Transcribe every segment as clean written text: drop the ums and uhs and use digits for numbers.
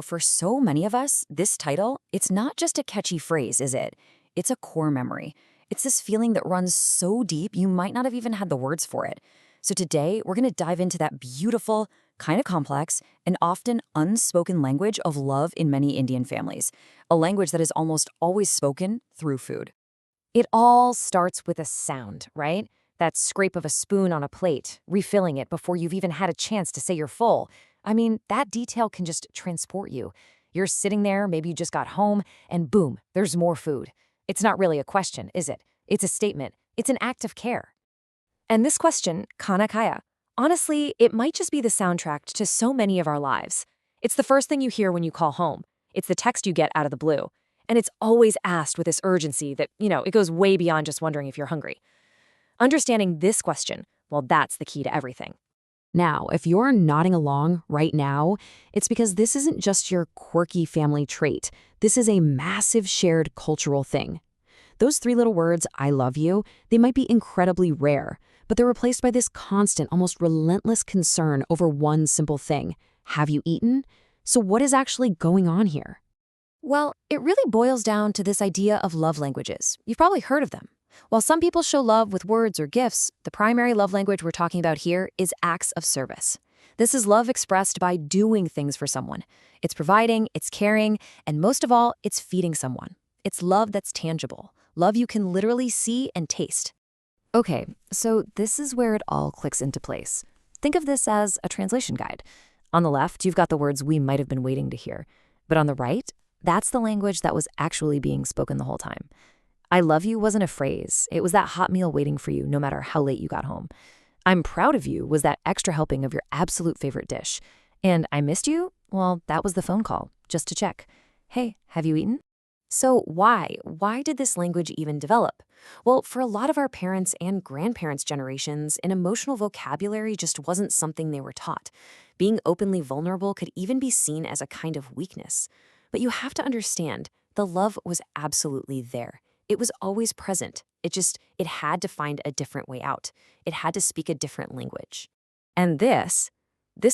For so many of us, this title, it's not just a catchy phrase, is it? It's a core memory. It's this feeling that runs so deep you might not have even had the words for it. So today, we're going to dive into that beautiful, kind of complex, and often unspoken language of love in many Indian families, a language that is almost always spoken through food. It all starts with a sound, right? That scrape of a spoon on a plate, refilling it before you've even had a chance to say you're full. I mean, that detail can just transport you. You're sitting there, maybe you just got home, and boom, there's more food. It's not really a question, is it? It's a statement. It's an act of care. And this question, khaana khaya, honestly, it might just be the soundtrack to so many of our lives. It's the first thing you hear when you call home. It's the text you get out of the blue. And it's always asked with this urgency that, it goes way beyond just wondering if you're hungry. Understanding this question, well, that's the key to everything. Now, if you're nodding along right now, it's because this isn't just your quirky family trait. This is a massive shared cultural thing. Those three little words, I love you, they might be incredibly rare, but they're replaced by this constant, almost relentless concern over one simple thing. Have you eaten? So what is actually going on here? Well, it really boils down to this idea of love languages. You've probably heard of them. While some people show love with words or gifts, the primary love language we're talking about here is acts of service. This is love expressed by doing things for someone. It's providing, it's caring, and most of all, it's feeding someone. It's love that's tangible, love you can literally see and taste. Okay, so this is where it all clicks into place. Think of this as a translation guide. On the left, you've got the words we might have been waiting to hear. But on the right, that's the language that was actually being spoken the whole time. I love you wasn't a phrase. It was that hot meal waiting for you no matter how late you got home. I'm proud of you was that extra helping of your absolute favorite dish. And I missed you? Well, that was the phone call, just to check. Hey, have you eaten? So why? Why did this language even develop? Well, for a lot of our parents' and grandparents' generations, an emotional vocabulary just wasn't something they were taught. Being openly vulnerable could even be seen as a kind of weakness. But you have to understand, the love was absolutely there. It was always present. It had to find a different way out. It had to speak a different language. And this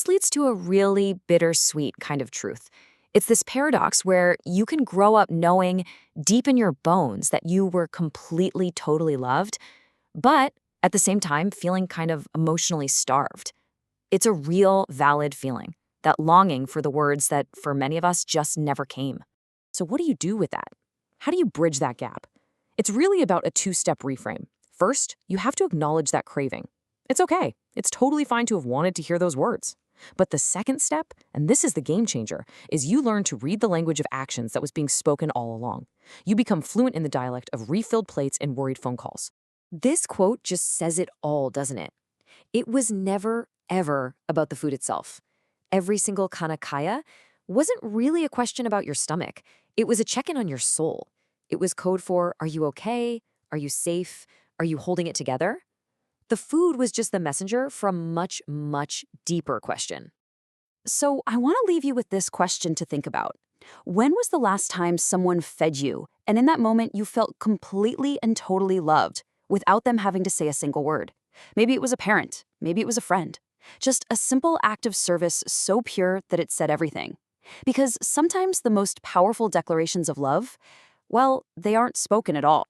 leads to a really bittersweet kind of truth. It's this paradox where you can grow up knowing deep in your bones that you were completely, totally loved, but at the same time feeling kind of emotionally starved. It's a real, valid feeling, that longing for the words that for many of us just never came. So what do you do with that? How do you bridge that gap? It's really about a two-step reframe. First, you have to acknowledge that craving. It's okay. It's totally fine to have wanted to hear those words. But the second step, and this is the game changer, is you learn to read the language of actions that was being spoken all along. You become fluent in the dialect of refilled plates and worried phone calls. This quote just says it all, doesn't it? It was never, ever about the food itself. Every single khaana khaya wasn't really a question about your stomach. It was a check-in on your soul. It was code for, are you okay? Are you safe? Are you holding it together? The food was just the messenger for a much, much deeper question. So I want to leave you with this question to think about. When was the last time someone fed you, and in that moment you felt completely and totally loved, without them having to say a single word? Maybe it was a parent, maybe it was a friend. Just a simple act of service so pure that it said everything. Because sometimes the most powerful declarations of love, well, they aren't spoken at all.